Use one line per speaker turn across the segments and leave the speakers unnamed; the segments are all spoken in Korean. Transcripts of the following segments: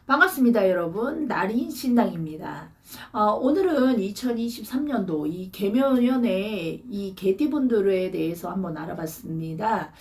반갑습니다, 여러분. 나린 신당입니다. 오늘은 2023년도 이 개묘년의 이 개띠분들에 대해서 한번 알아봤습니다.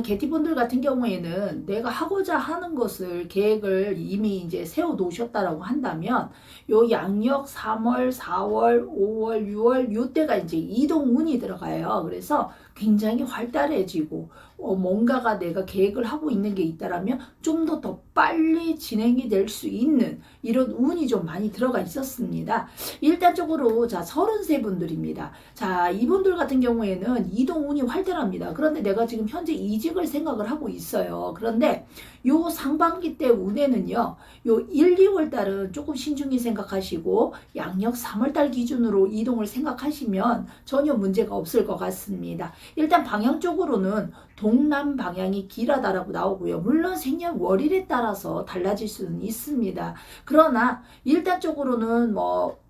개띠분들 같은 경우에는 내가 하고자 하는 것을 계획을 이미 이제 세워 놓으셨다라고 한다면 요 양력 3월, 4월, 5월, 6월 요때가 이제 이동운이 들어가요. 그래서 굉장히 활달해지고 뭔가가 내가 계획을 하고 있는 게 있다라면 좀 더 빨리 진행이 될 수 있는 이런 운이 좀 많이 들어가 있었습니다. 일단적으로 자 33분들입니다. 자 이분들 같은 경우에는 이동운이 활달합니다. 그런데 내가 지금 현재 이직을 생각을 하고 있어요. 그런데 요 상반기 때 운에는요. 요 1, 2월 달은 조금 신중히 생각하시고 양력 3월 달 기준으로 이동을 생각하시면 전혀 문제가 없을 것 같습니다. 일단 방향적으로는 동남 방향이 길하다라고 나오고요. 물론 생년월일에 따라서 달라질 수는 있습니다. 그러나 일단적으로는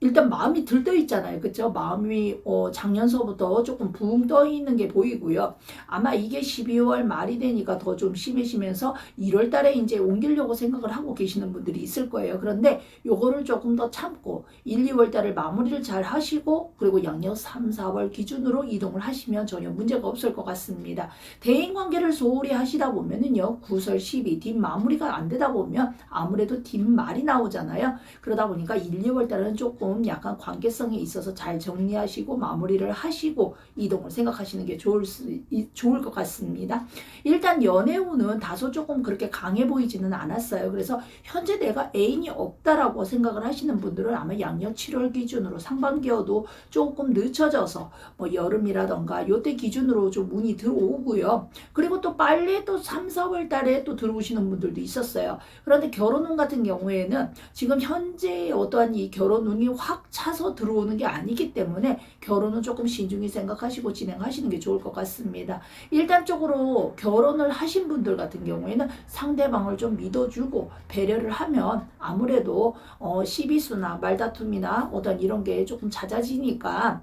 일단 마음이 들떠 있잖아요. 그쵸? 마음이 작년서부터 조금 붕 떠 있는 게 보이고요. 아마 이게 12월 말이 되니까 더 좀 심해지면서 1월 달에 이제 옮기려고 생각을 하고 계시는 분들이 있을 거예요. 그런데 요거를 조금 더 참고 1, 2월 달을 마무리를 잘 하시고 그리고 양력 3, 4월 기준으로 이동을 하시면 전혀 문제가 없을 것 같습니다. 대인관계를 소홀히 하시다 보면은요. 구설 12 뒷마무리가 안 되다 보면 아무래도 뒷말이 나오잖아요. 그러다 보니까 1, 2월 달은 조금 약간 관계성에 있어서 잘 정리하시고 마무리를 하시고 이동을 생각하시는 게 좋을 것 같습니다. 일단 연애운은 다소 조금 그렇게 강해 보이지는 않았어요. 그래서 현재 내가 애인이 없다라고 생각을 하시는 분들은 아마 양력 7월 기준으로 상반기여도 조금 늦춰져서 여름이라던가 요때 기준으로 좀 운이 들어오고요. 그리고 또 빨리 또 3, 4월 달에 또 들어오시는 분들도 있었어요. 그런데 결혼운 같은 경우에는 지금 현재 어떠한 이 결혼운이 확 차서 들어오는 게 아니기 때문에 결혼은 조금 신중히 생각하시고 진행하시는 게 좋을 것 같습니다. 일단적으로 결혼을 하신 분들 같은 경우에는 상대방을 좀 믿어주고 배려를 하면 아무래도 시비수나 말다툼이나 어떤 이런 게 조금 잦아지니까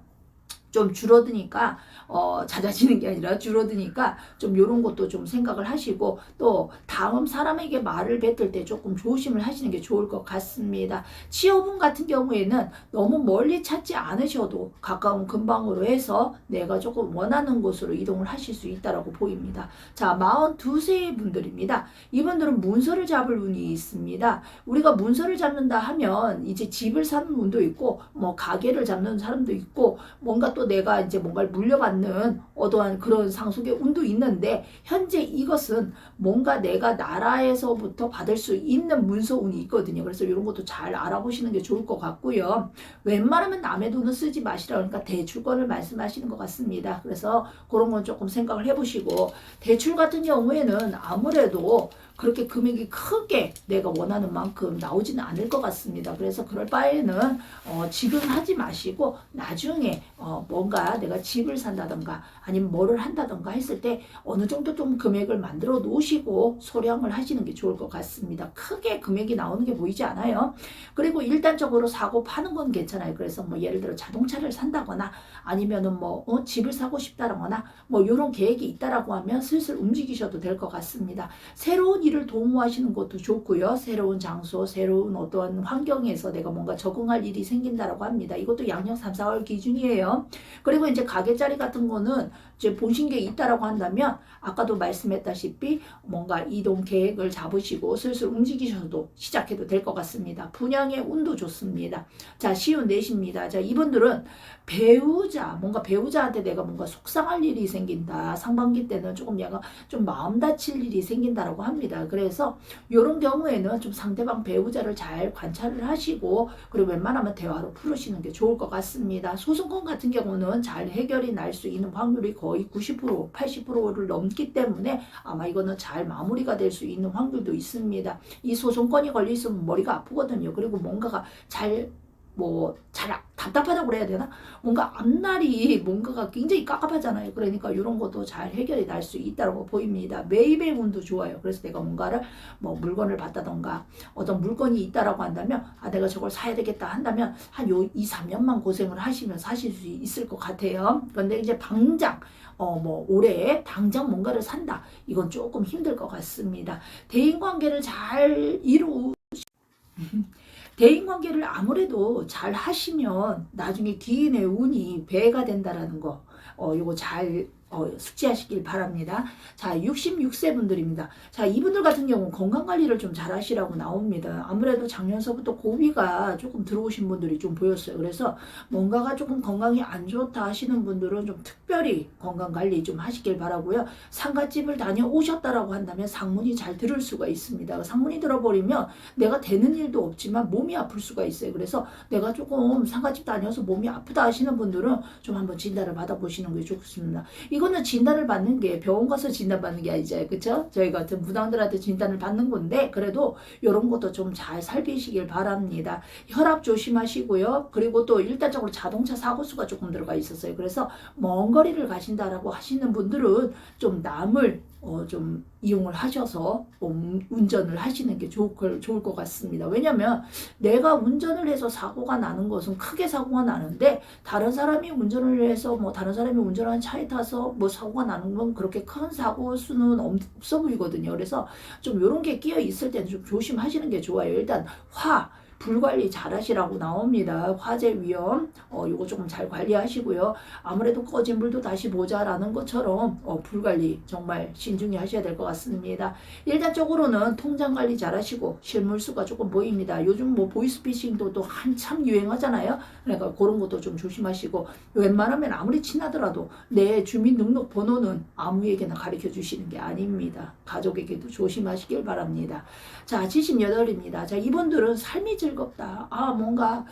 좀 줄어드니까 잦아지는 게 아니라 줄어드니까 좀 요런 것도 좀 생각을 하시고 또 다음 사람에게 말을 뱉을 때 조금 조심을 하시는 게 좋을 것 같습니다. 취업운 같은 경우에는 너무 멀리 찾지 않으셔도 가까운 근방으로 해서 내가 조금 원하는 곳으로 이동을 하실 수 있다라고 보입니다. 자 42세 분들입니다. 이분들은 문서를 잡을 운이 있습니다. 우리가 문서를 잡는다 하면 이제 집을 사는 운도 있고 가게를 잡는 사람도 있고 뭔가 또 내가 이제 뭔가를 물려받는 어떠한 그런 상속의 운도 있는데 현재 이것은 뭔가 내가 나라에서부터 받을 수 있는 문서운이 있거든요. 그래서 이런 것도 잘 알아보시는 게 좋을 것 같고요. 웬만하면 남의 돈은 쓰지 마시라 그러니까 대출권을 말씀하시는 것 같습니다. 그래서 그런 건 조금 생각을 해보시고 대출 같은 경우에는 아무래도 그렇게 금액이 크게 내가 원하는 만큼 나오지는 않을 것 같습니다. 그래서 그럴 바에는 지금 하지 마시고 나중에 뭔가 내가 집을 산다던가 아니면 뭐를 한다던가 했을 때 어느 정도 좀 금액을 만들어 놓으시고 소량을 하시는 게 좋을 것 같습니다. 크게 금액이 나오는 게 보이지 않아요. 그리고 일단적으로 사고 파는 건 괜찮아요. 그래서 예를 들어 자동차를 산다거나 아니면은 집을 사고 싶다거나 이런 계획이 있다라고 하면 슬슬 움직이셔도 될 것 같습니다. 새로운 일을 도모하시는 것도 좋고요. 새로운 장소, 새로운 어떤 환경에서 내가 뭔가 적응할 일이 생긴다라고 합니다. 이것도 양력 3, 4월 기준이에요. 그리고 이제 가게 자리 같은 거는 이제 보신 게 있다라고 한다면 아까도 말씀했다시피 뭔가 이동 계획을 잡으시고 슬슬 움직이셔도 시작해도 될 것 같습니다. 분양의 운도 좋습니다. 자, 쉬운 넷입니다. 자, 이분들은 뭔가 배우자한테 내가 뭔가 속상할 일이 생긴다. 상반기 때는 조금 얘가 좀 마음 다칠 일이 생긴다라고 합니다. 그래서 이런 경우에는 좀 상대방 배우자를 잘 관찰을 하시고 그리고 웬만하면 대화로 풀으시는 게 좋을 것 같습니다. 소송권 같은 경우는 잘 해결이 날 수 있는 확률이 거의 90%, 80%를 넘기 때문에 아마 이거는 잘 마무리가 될 수 있는 확률도 있습니다. 이 소송권이 걸려 있으면 머리가 아프거든요. 그리고 뭔가가 잘 답답하다고 그래야 되나? 뭔가 앞날이 뭔가가 굉장히 깝깝하잖아요. 그러니까 이런 것도 잘 해결이 날 수 있다고 보입니다. 매입의 운도 좋아요. 그래서 내가 뭔가를 물건을 받다던가 어떤 물건이 있다라고 한다면 내가 저걸 사야 되겠다 한다면 한 2, 3년만 고생을 하시면 사실 수 있을 것 같아요. 그런데 이제 당장 올해 당장 뭔가를 산다. 이건 조금 힘들 것 같습니다. 대인관계를 잘 대인관계를 아무래도 잘 하시면 나중에 기인의 운이 배가 된다라는 거, 요거 잘 숙지하시길 바랍니다. 자, 66세 분들입니다. 자, 이분들 같은 경우는 건강관리를 좀 잘 하시라고 나옵니다. 아무래도 작년서부터 고비가 조금 들어오신 분들이 좀 보였어요. 그래서 뭔가가 조금 건강이 안 좋다 하시는 분들은 좀 특별히 건강관리 좀 하시길 바라고요. 상가집을 다녀오셨다라고 한다면 상문이 잘 들을 수가 있습니다. 상문이 들어버리면 내가 되는 일도 없지만 몸이 아플 수가 있어요. 그래서 내가 조금 상가집 다녀서 몸이 아프다 하시는 분들은 좀 한번 진단을 받아보시는 게 좋습니다. 이거는 진단을 받는 게 병원 가서 진단 받는 게 아니죠. 그쵸? 저희 같은 무당들한테 진단을 받는 건데 그래도 이런 것도 좀 잘 살피시길 바랍니다. 혈압 조심하시고요. 그리고 또 일단적으로 자동차 사고 수가 조금 들어가 있었어요. 그래서 먼 거리를 가신다라고 하시는 분들은 좀 남을 좀 이용을 하셔서 운전을 하시는 게 좋을 것 같습니다. 왜냐면 내가 운전을 해서 사고가 나는 것은 크게 사고가 나는데 다른 사람이 운전을 해서 뭐 다른 사람이 운전하는 차에 타서 뭐 사고가 나는 건 그렇게 큰 사고 수는 없어 보이거든요. 그래서 좀 이런 게 끼어 있을 때는 좀 조심하시는 게 좋아요. 일단 불 관리 잘 하시라고 나옵니다. 화재 위험 요거 조금 잘 관리하시고요. 아무래도 꺼진 불도 다시 보자라는 것처럼 불 관리 정말 신중히 하셔야 될 것 같습니다. 일단적으로는 통장 관리 잘 하시고 실물수가 조금 보입니다. 요즘 뭐 보이스피싱도 또 한참 유행하잖아요. 그러니까 그런 것도 좀 조심하시고 웬만하면 아무리 친하더라도 내 주민등록번호는 아무에게나 가르쳐 주시는 게 아닙니다. 가족에게도 조심하시길 바랍니다. 자, 78입니다. 자, 이분들은 삶이 즐겁다. 뭔가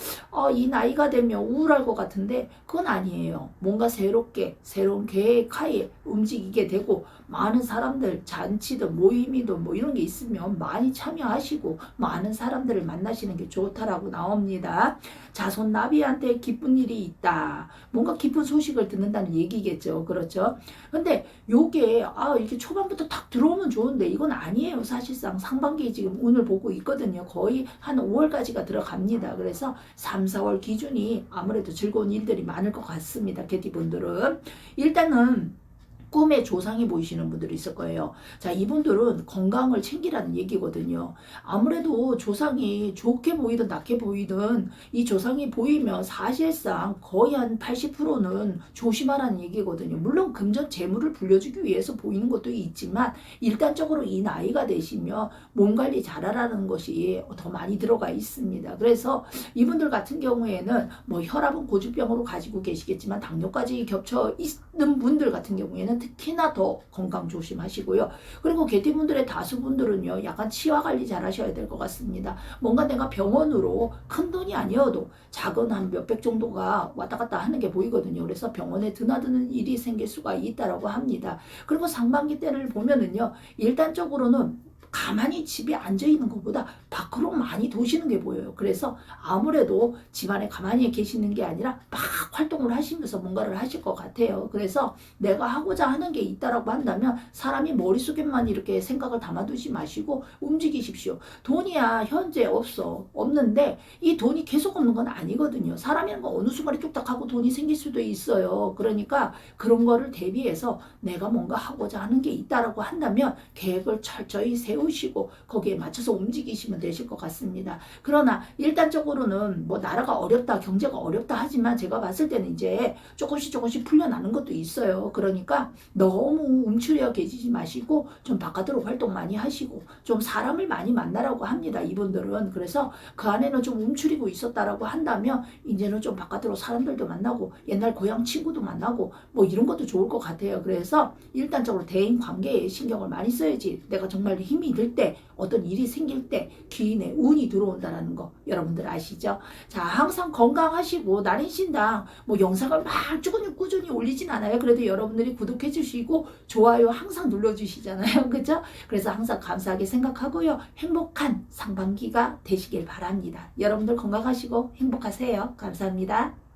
이 나이가 되면 우울할 것 같은데 그건 아니에요. 뭔가 새로운 계획하에 움직이게 되고 많은 사람들 잔치든 모임이든 뭐 이런 게 있으면 많이 참여하시고 많은 사람들을 만나시는 게 좋다라고 나옵니다. 자손 나비한테 기쁜 일이 있다. 뭔가 기쁜 소식을 듣는다는 얘기겠죠. 그렇죠? 근데 요게 이렇게 초반부터 탁 들어오면 좋은데 이건 아니에요. 사실상 상반기 지금 운을 보고 있거든요. 거의 한 5월까지가 들어갑니다. 그래서 3, 4월 기준이 아무래도 즐거운 일들이 많을 것 같습니다. 개띠분들은 일단은 꿈에 조상이 보이시는 분들이 있을 거예요. 자, 이분들은 건강을 챙기라는 얘기거든요. 아무래도 조상이 좋게 보이든 나쁘게 보이든 이 조상이 보이면 사실상 거의 한 80%는 조심하라는 얘기거든요. 물론 금전 재물을 불려주기 위해서 보이는 것도 있지만 일단적으로 이 나이가 되시면 몸 관리 잘하라는 것이 더 많이 들어가 있습니다. 그래서 이분들 같은 경우에는 뭐 혈압은 고질병으로 가지고 계시겠지만 당뇨까지 겹쳐 있는 분들 같은 경우에는 특히나 더 건강 조심하시고요. 그리고 개띠분들의 다수분들은요, 약간 치아 관리 잘 하셔야 될 것 같습니다. 뭔가 내가 병원으로 큰 돈이 아니어도 작은 한 몇백 정도가 왔다 갔다 하는 게 보이거든요. 그래서 병원에 드나드는 일이 생길 수가 있다라고 합니다. 그리고 상반기 때를 보면은요, 일단적으로는 가만히 집에 앉아있는 것보다 밖으로 많이 도시는 게 보여요. 그래서 아무래도 집안에 가만히 계시는 게 아니라 막 활동을 하시면서 뭔가를 하실 것 같아요. 그래서 내가 하고자 하는 게 있다라고 한다면 사람이 머릿속에만 이렇게 생각을 담아두지 마시고 움직이십시오. 돈이야 현재 없는데 이 돈이 계속 없는 건 아니거든요. 사람이란 건 어느 순간에 뚝딱 하고 돈이 생길 수도 있어요. 그러니까 그런 거를 대비해서 내가 뭔가 하고자 하는 게 있다라고 한다면 계획을 철저히 세우시고 거기에 맞춰서 움직이시면 되실 것 같습니다. 그러나 일단적으로는 뭐 나라가 어렵다, 경제가 어렵다 하지만 제가 봤을 때는 이제 조금씩 풀려나는 것도 있어요. 그러니까 너무 움츠려 계시지 마시고 좀 바깥으로 활동 많이 하시고 좀 사람을 많이 만나라고 합니다. 이분들은. 그래서 그 안에는 좀 움츠리고 있었다라고 한다면 이제는 좀 바깥으로 사람들도 만나고 옛날 고향 친구도 만나고 뭐 이런 것도 좋을 것 같아요. 그래서 일단적으로 대인 관계에 신경을 많이 써야지 내가 정말 힘이 들 때 어떤 일이 생길 때 귀인의 운이 들어온다는 거 여러분들 아시죠? 자, 항상 건강하시고 날인신당 뭐 영상을 막 꾸준히 올리진 않아요. 그래도 여러분들이 구독해 주시고 좋아요 항상 눌러주시잖아요. 그죠? 그래서 항상 감사하게 생각하고요. 행복한 상반기가 되시길 바랍니다. 여러분들 건강하시고 행복하세요. 감사합니다.